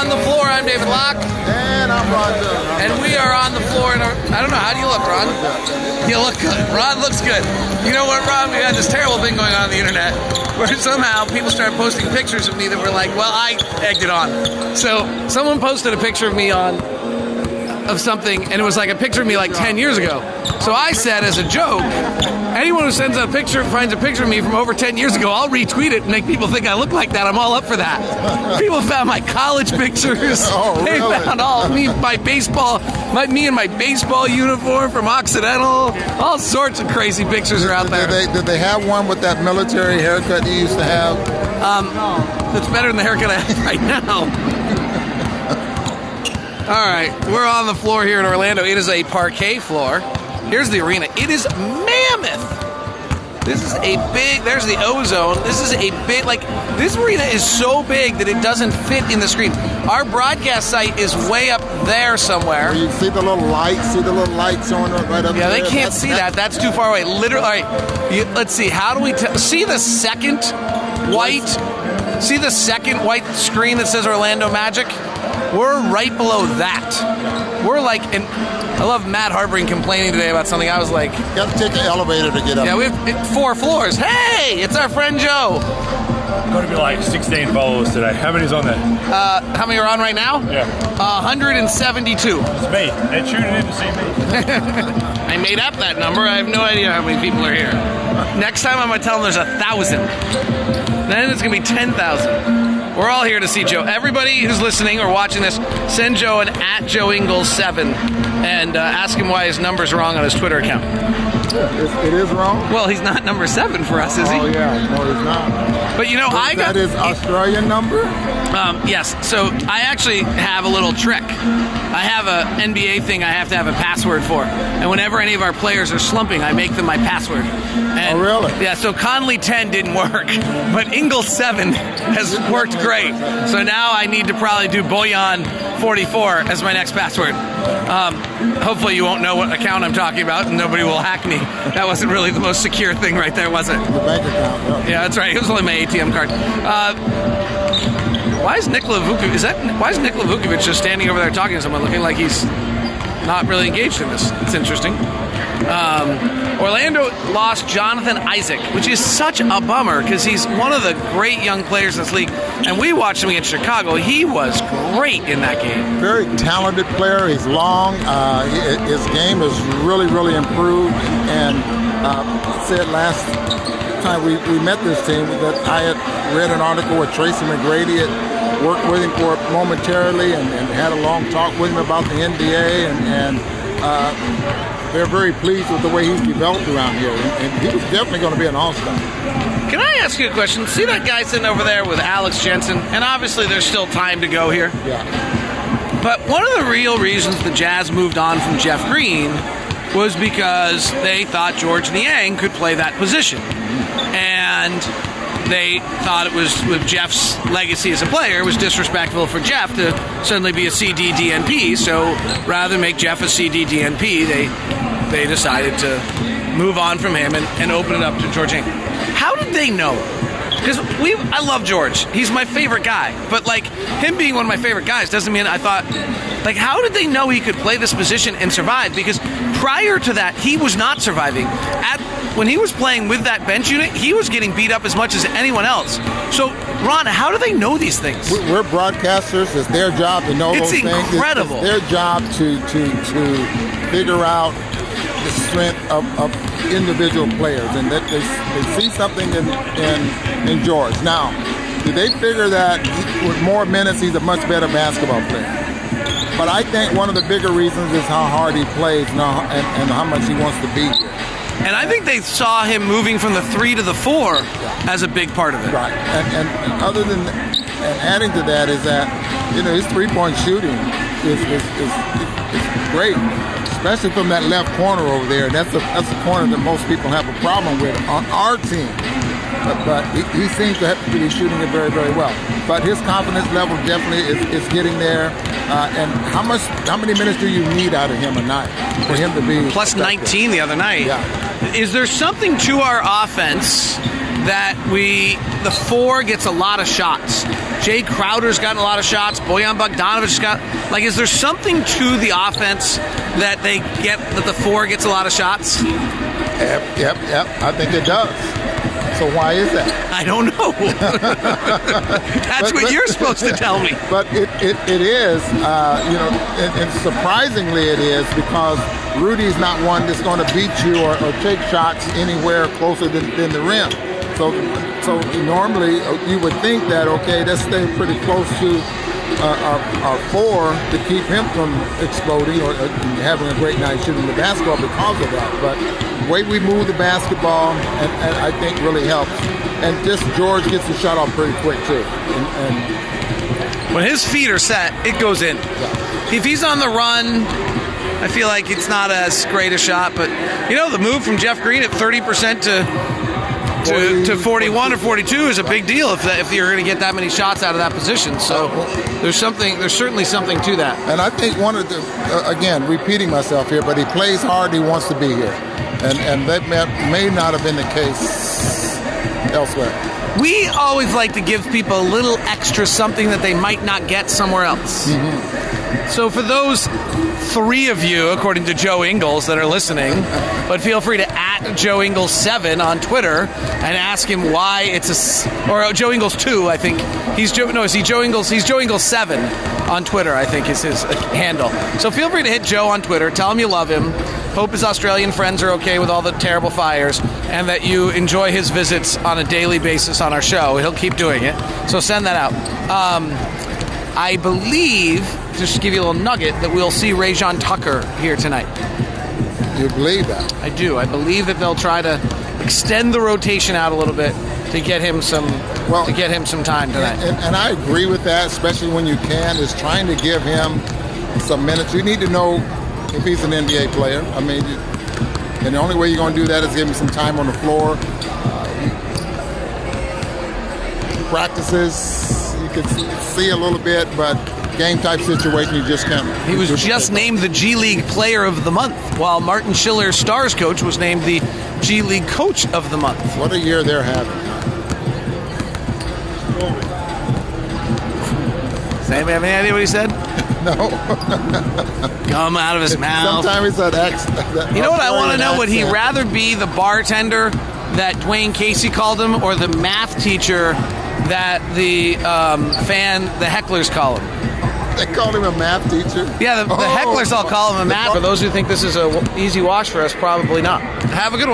on the floor. I'm David Locke. And I'm Ron Dillon. And we are on the floor. I don't know. How do you look, Ron? You look good. Ron looks good. You know what, Ron? We had this terrible thing going on the internet where somehow people started posting pictures of me that were like, well, I egged it on. So someone posted a picture of me of something, and it was like a picture of me like 10 years ago. So I said as a joke, anyone who finds a picture of me from over 10 years ago, I'll retweet it and make people think I look like that. I'm all up for that. People found my college pictures. Oh, really? They found me in my baseball uniform from Occidental. All sorts of crazy pictures are out there. Did they have one with that military haircut you used to have? That's better than the haircut I have right now. All right, we're on the floor here in Orlando. It is a parquet floor. Here's the arena. It is mammoth. This is a big, there's the ozone. This is a big, this arena is so big that it doesn't fit in the screen. Our broadcast site is way up there somewhere. You see the little lights? See the little lights showing up right up there? Yeah, they can't see that. That's too far away. Literally, all right, let's see. How do we see the second white? See the second white screen that says Orlando Magic? We're right below that. We're I love Matt Harbring complaining today about something. I was like, you have to take the elevator to get up. Yeah, we have 4 floors. Hey, it's our friend Joe. Going to be like 16 followers today. How many's on there? How many are on right now? Yeah. 172. It's me. They're tuning in to see me. I made up that number. I have no idea how many people are here. Next time I'm going to tell them there's 1,000. Then it's going to be 10,000. We're all here to see Joe. Everybody who's listening or watching this, send Joe an @JoeIngles7 and ask him why his number's wrong on his Twitter account. It is wrong? Well, he's not number 7 for us, is he? Oh, yeah. No, he's not. But, that is Australian number? Yes. So I actually have a little trick. I have a NBA thing I have to have a password for. And whenever any of our players are slumping, I make them my password. And, oh, really? Yeah, so Conley 10 didn't work. But Ingles 7 has worked great. So now I need to probably do Boyan 44 as my next password. Hopefully you won't know what account I'm talking about and nobody will hack me. That wasn't really the most secure thing right there, was it? The bank account. Yeah, that's right. It was only my ATM card. Why is Nikola Vukovic just standing over there talking to someone looking like he's not really engaged in this? It's interesting. Orlando lost Jonathan Isaac, which is such a bummer because he's one of the great young players in this league. And we watched him against Chicago. He was great in that game. Very talented player. He's long. His game has really, really improved. And I said last time we met this team that I had read an article where Tracy McGrady had worked with him for momentarily and had a long talk with him about the NBA. And they're very pleased with the way he's developed around here. And he was definitely going to be an all-star. Can I ask you a question? See that guy sitting over there with Alex Jensen? And obviously there's still time to go here. Yeah. But one of the real reasons the Jazz moved on from Jeff Green was because they thought George Niang could play that position. And they thought it was, with Jeff's legacy as a player, it was disrespectful for Jeff to suddenly be a CD-DNP. So rather than make Jeff a CD-DNP, they decided to move on from him and open it up to George Niang. How did they know? Because I love George. He's my favorite guy. But, him being one of my favorite guys doesn't mean I thought, how did they know he could play this position and survive? Because prior to that, he was not surviving. When he was playing with that bench unit, he was getting beat up as much as anyone else. So, Ron, how do they know these things? We're broadcasters. It's their job to know those things. It's incredible. It's their job to figure out the strength of individual players, and that they see something in George. Now, do they figure that with more minutes, he's a much better basketball player? But I think one of the bigger reasons is how hard he plays now and how much he wants to be here. And I think they saw him moving from the 3 to the 4 as a big part of it. Right. And other than and adding to that is that his 3-point shooting is great, especially from that left corner over there. That's a corner that most people have a problem with on our team. But he seems to be shooting it very, very well. But his confidence level definitely is getting there. And how many minutes do you need out of him a night for him to be plus 19 the other night? Yeah. Is there something to our offense that the 4 gets a lot of shots? Jay Crowder's gotten a lot of shots. Bojan Bogdanovic's got. Like, is there something to the offense that they get that the 4 gets a lot of shots? Yep. I think it does. So why is that? I don't know. That's what you're supposed to tell me. But it is, and surprisingly it is, because Rudy's not one that's going to beat you or take shots anywhere closer than the rim. So normally you would think that, okay, let's stay pretty close to our 4 to keep him from exploding or having a great night shooting the basketball because of that. But the way we move the basketball, and I think really helps. And just George gets the shot off pretty quick too. And when his feet are set, it goes in. Yeah. If he's on the run, I feel like it's not as great a shot. But the move from Jeff Green at 30% to 41 or 42 is a big deal if you're going to get that many shots out of that position. So there's certainly something to that. And I think one of the, again, repeating myself here, but he plays hard. He wants to be here, and that may not have been the case elsewhere. We always like to give people a little extra something that they might not get somewhere else. Mm-hmm. So for those 3 of you, according to Joe Ingles, that are listening, but feel free to Joe Ingles 7 on Twitter and ask him why it's or Joe Ingles 2, I think. He's Joe Ingles 7 on Twitter, I think is his handle. So feel free to hit Joe on Twitter, tell him you love him, hope his Australian friends are okay with all the terrible fires, and that you enjoy his visits on a daily basis on our show. He'll keep doing it. So send that out. I believe, just to give you a little nugget, that we'll see Rajon Tucker here tonight. You believe that? I do. I believe that they'll try to extend the rotation out a little bit to get him some time tonight. And I agree with that, especially when you can, is trying to give him some minutes. You need to know if he's an NBA player. I mean, and the only way you're going to do that is give him some time on the floor. Practices, you can see a little bit, but game type situation, you just can't. He was just named the G League Player of the Month, while Martin Schiller's Stars coach was named the G League Coach of the Month. What a year they're having. Does anybody have any idea what he said? No. Come out of his mouth. Sometimes he said X. You know what I want to know? Would he rather be the bartender that Dwayne Casey called him, or the math teacher that the hecklers call him? They called him a math teacher? Yeah, the hecklers all call him a math. For those who think this is an easy wash for us, probably not. Have a good one.